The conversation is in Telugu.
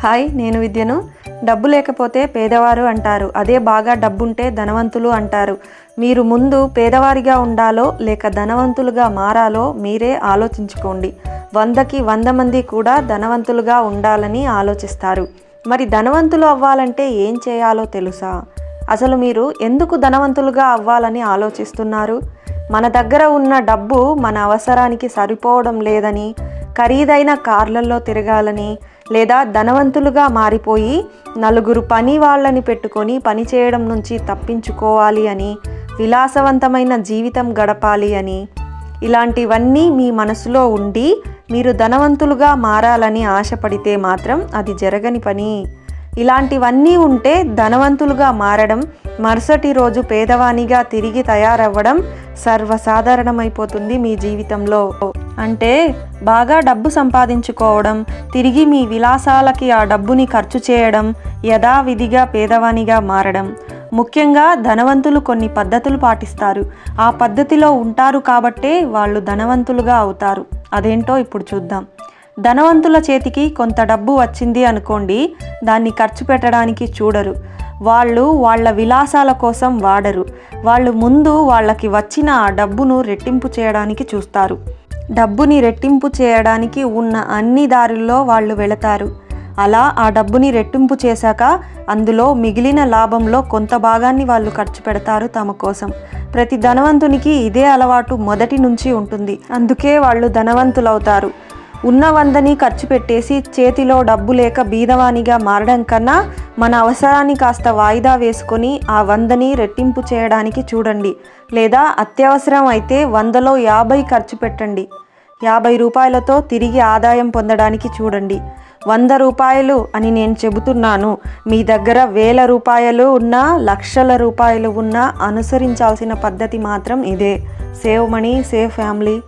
హాయ్, నేను విద్యను. డబ్బు లేకపోతే పేదవారు అంటారు, అదే బాగా డబ్బుంటే ధనవంతులు అంటారు. మీరు ముందు పేదవారిగా ఉండాలో లేక ధనవంతులుగా మారాలో మీరే ఆలోచించుకోండి. 100కి 100 మంది కూడా ధనవంతులుగా ఉండాలని ఆలోచిస్తారు. మరి ధనవంతులు అవ్వాలంటే ఏం చేయాలో తెలుసా? అసలు మీరు ఎందుకు ధనవంతులుగా అవ్వాలని ఆలోచిస్తున్నారు? మన దగ్గర ఉన్న డబ్బు మన అవసరానికి సరిపోవడం లేదని, ఖరీదైన కార్లలో తిరగాలని, లేదా ధనవంతులుగా మారిపోయి నలుగురు పని వాళ్ళని పెట్టుకొని పని చేయడం నుంచి తప్పించుకోవాలి అని, విలాసవంతమైన జీవితం గడపాలి అని, ఇలాంటివన్నీ మీ మనసులో ఉండి మీరు ధనవంతులుగా మారాలని ఆశపడితే మాత్రం అది జరగని పని. ఇలాంటివన్నీ ఉంటే ధనవంతులుగా మారడం, మరుసటి రోజు పేదవానిగా తిరిగి తయారవ్వడం సర్వసాధారణమైపోతుంది మీ జీవితంలో. అంటే బాగా డబ్బు సంపాదించుకోవడం, తిరిగి మీ విలాసాలకి ఆ డబ్బుని ఖర్చు చేయడం, యథావిధిగా పేదవానిగా మారడం. ముఖ్యంగా ధనవంతులు కొన్ని పద్ధతులు పాటిస్తారు. ఆ పద్ధతిలో ఉంటారు కాబట్టే వాళ్ళు ధనవంతులుగా అవుతారు. అదేంటో ఇప్పుడు చూద్దాం. ధనవంతుల చేతికి కొంత డబ్బు వచ్చింది అనుకోండి, దాన్ని ఖర్చు పెట్టడానికి చూడరు. వాళ్ళు వాళ్ళ విలాసాల కోసం వాడరు. వాళ్ళు ముందు వాళ్ళకి వచ్చిన ఆ డబ్బును రెట్టింపు చేయడానికి చూస్తారు. డబ్బుని రెట్టింపు చేయడానికి ఉన్న అన్ని దారుల్లో వాళ్ళు వెళతారు. అలా ఆ డబ్బుని రెట్టింపు చేశాక అందులో మిగిలిన లాభంలో కొంత భాగాన్ని వాళ్ళు ఖర్చు పెడతారు తమ కోసం. ప్రతి ధనవంతునికి ఇదే అలవాటు మొదటి నుంచి ఉంటుంది. అందుకే వాళ్ళు ధనవంతులవుతారు. ఉన్న 100ని ఖర్చు పెట్టేసి చేతిలో డబ్బు లేక బీదవానిగా మారడం కన్నా మన అవసరాన్ని కాస్త వాయిదా వేసుకొని ఆ 100ని రెట్టింపు చేయడానికి చూడండి. లేదా అత్యవసరం అయితే 100లో 50 ఖర్చు పెట్టండి. 50 రూపాయలతో తిరిగి ఆదాయం పొందడానికి చూడండి. 100 రూపాయలు అని నేను చెబుతున్నాను. మీ దగ్గర 1000 రూపాయలు ఉన్నా, లక్షల రూపాయలు ఉన్నా అనుసరించాల్సిన పద్ధతి మాత్రం ఇదే. Save money, save family.